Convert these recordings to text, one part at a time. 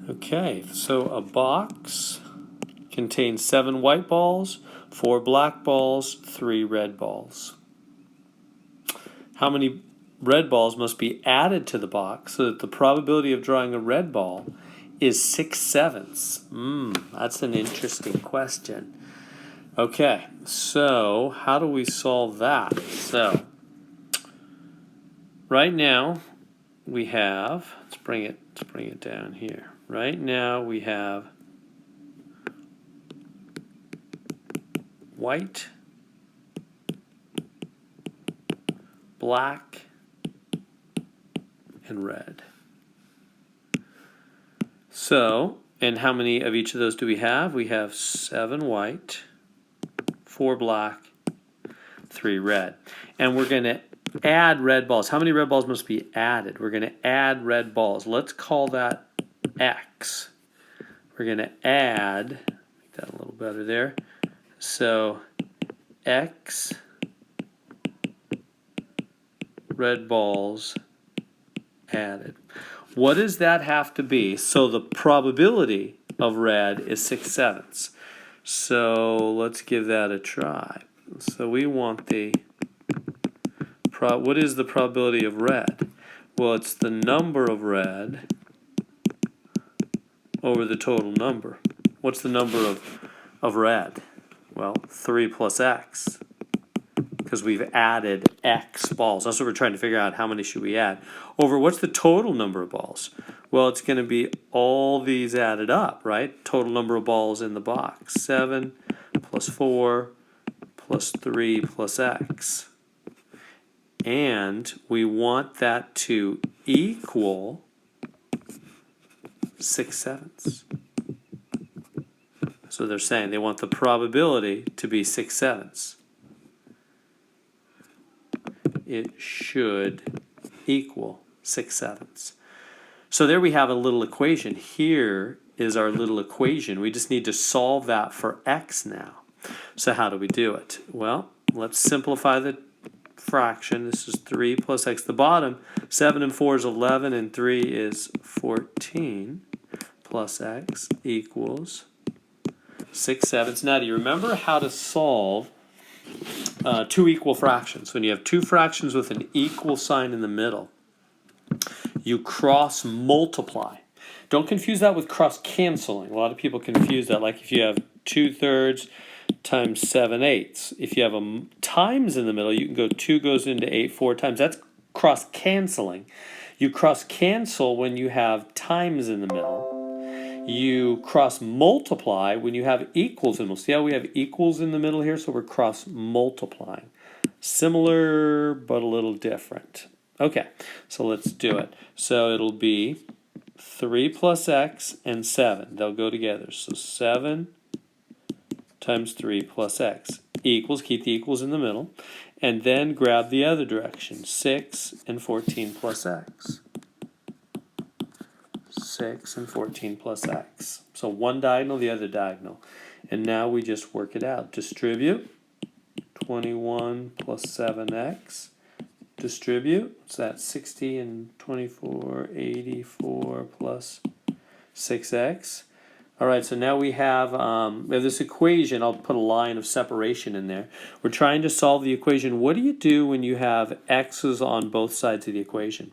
Okay, so a box contains 7 white balls, 4 black balls, 3 red balls. How many red balls must be added to the box so that the probability of drawing a red ball is 6/7? That's an interesting question. Okay, so how do we solve that? So right now we have, let's bring it down here. Right now we have white, black, and red. So, and how many of each of those do we have? We have 7 white, 4 black, 3 red. And we're going to add red balls. How many red balls must be added? We're going to add red balls. Let's call that X. We're going to add, make that a little better there. So X red balls added. What does that have to be? So the probability of red is 6/7. So let's give that a try. So we want the, what is the probability of red? Well, it's the number of red over the total number. What's the number of red? Well, 3 plus X, because we've added X balls. That's what we're trying to figure out. How many should we add? Over what's the total number of balls? Well, it's going to be all these added up, right? Total number of balls in the box. 7 plus 4 plus 3 plus X. And we want that to equal 6/7. So they're saying they want the probability to be 6/7. It should equal 6/7. So there we have a little equation. Here is our little equation. We just need to solve that for X now. So how do we do it? Well, let's simplify the fraction. This is 3 plus X. The bottom, 7 and 4 is 11, and 3 is 14 plus X equals 6/7. Now, do you remember how to solve two equal fractions? When you have two fractions with an equal sign in the middle, you cross multiply. Don't confuse that with cross canceling. A lot of people confuse that, like if you have 2/3 times 7/8. If you have a times in the middle, you can go 2 goes into 8 4 times. That's cross canceling. You cross cancel when you have times in the middle. You cross multiply when you have equals in the middle. See how we have equals in the middle here? So we're cross multiplying. Similar, but a little different. Okay, so let's do it. So it'll be 3 plus X and 7. They'll go together. So 7 times 3 plus X equals, keep the equals in the middle, and then grab the other direction. 6 and 14 plus X. 6 and 14 plus X. So one diagonal, the other diagonal. And now we just work it out. Distribute. 21 plus 7X. Distribute. So that's 60 and 24, 84 plus 6X. All right, so now we have this equation. I'll put a line of separation in there. We're trying to solve the equation. What do you do when you have X's on both sides of the equation?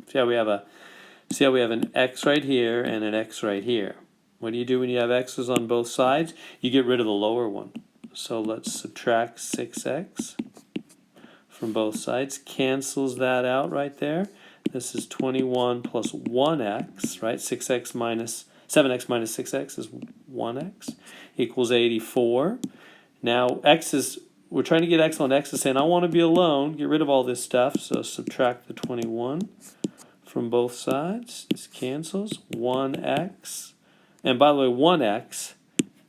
See how we have an X right here and an X right here. What do you do when you have X's on both sides? You get rid of the lower one. So let's subtract 6X from both sides. Cancels that out right there. This is 21 plus 1X, right? 7X minus 6X is 1X equals 84. Now we're trying to get X on X is saying I want to be alone. Get rid of all this stuff. So subtract the 21 from both sides. This cancels. 1X. And by the way, 1X,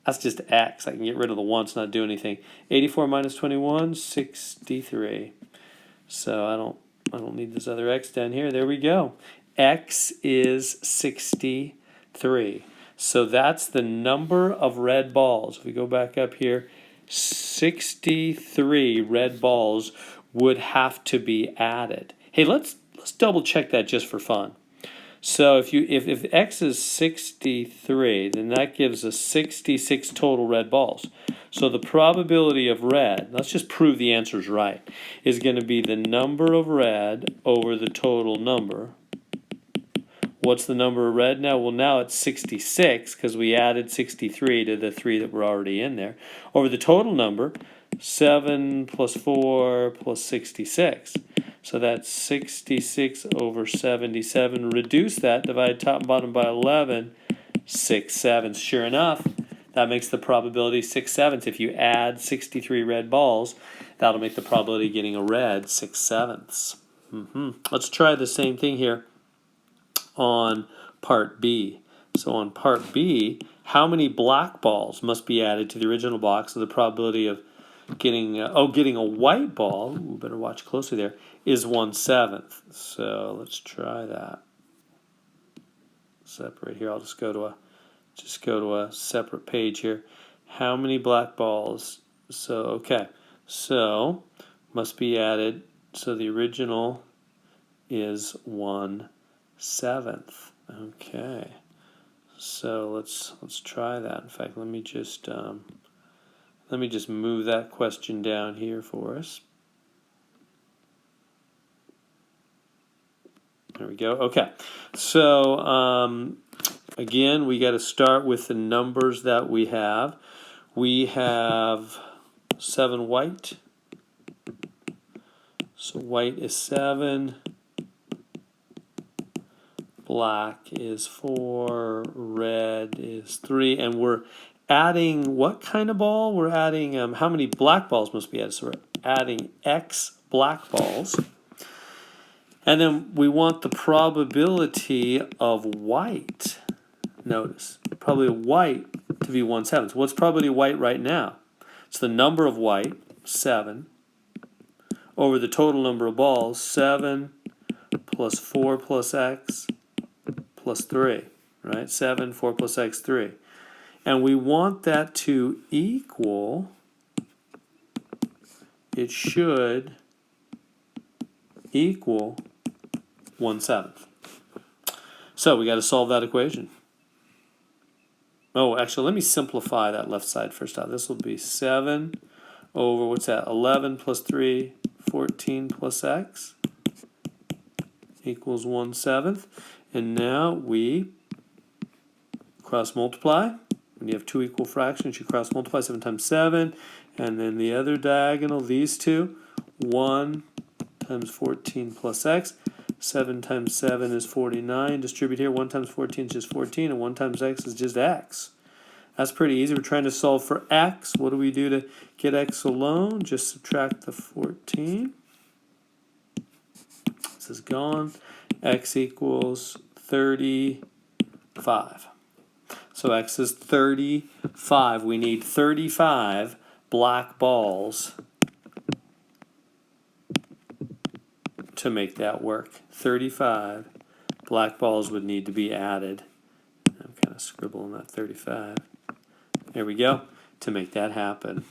that's just X. I can get rid of the 1, it's not do anything. 84 minus 21, 63. So I don't need this other X down here. There we go. X is 63. So that's the number of red balls. If we go back up here, 63 red balls would have to be added. Hey, let's double check that just for fun. So if x is 63, then that gives us 66 total red balls. So the probability of red, let's just prove the answer's right, is going to be the number of red over the total number. What's the number of red now? Well, now it's 66 because we added 63 to the 3 that were already in there. Over the total number, 7 plus 4 plus 66. So that's 66 over 77. Reduce that, divide top and bottom by 11, 6/7. Sure enough, that makes the probability 6/7. If you add 63 red balls, that'll make the probability of getting a red 6/7. Let's try the same thing here on part B. So on part B, how many black balls must be added to the original box? So the probability of getting a white ball, ooh, better watch closely there, is 1/7. So let's try that. Separate here. I'll just go to a separate page here. How many black balls? So okay. So must be added. So the original is 1/7. Okay. So let's try that. In fact, let me just move that question down here for us. There we go. Okay. So again, we got to start with the numbers that we have. We have 7 white. So white is 7. Black is 4. Red is 3. And we're adding what kind of ball? We're adding how many black balls must be added? So we're adding X black balls. And then we want the probability of white. Notice, probability of white to be 1/7. So what's probability of white right now? It's the number of white, 7, over the total number of balls, 7 plus 4 plus X plus 3. Right? 7, 4 plus X, 3. And we want that to equal, it should equal 1/7. So we got to solve that equation. Oh, actually, let me simplify that left side first out. This will be 7 over, what's that, 11 plus 3, 14 plus X equals 1/7. And now we cross multiply. When you have two equal fractions, you cross multiply 7 times 7. And then the other diagonal, these two, 1 times 14 plus X. 7 times 7 is 49. Distribute here. 1 times 14 is just 14. And 1 times X is just X. That's pretty easy. We're trying to solve for X. What do we do to get X alone? Just subtract the 14. This is gone. X equals 35. So X is 35. We need 35 black balls to make that work. 35 black balls would need to be added. I'm kind of scribbling that 35. There we go, to make that happen.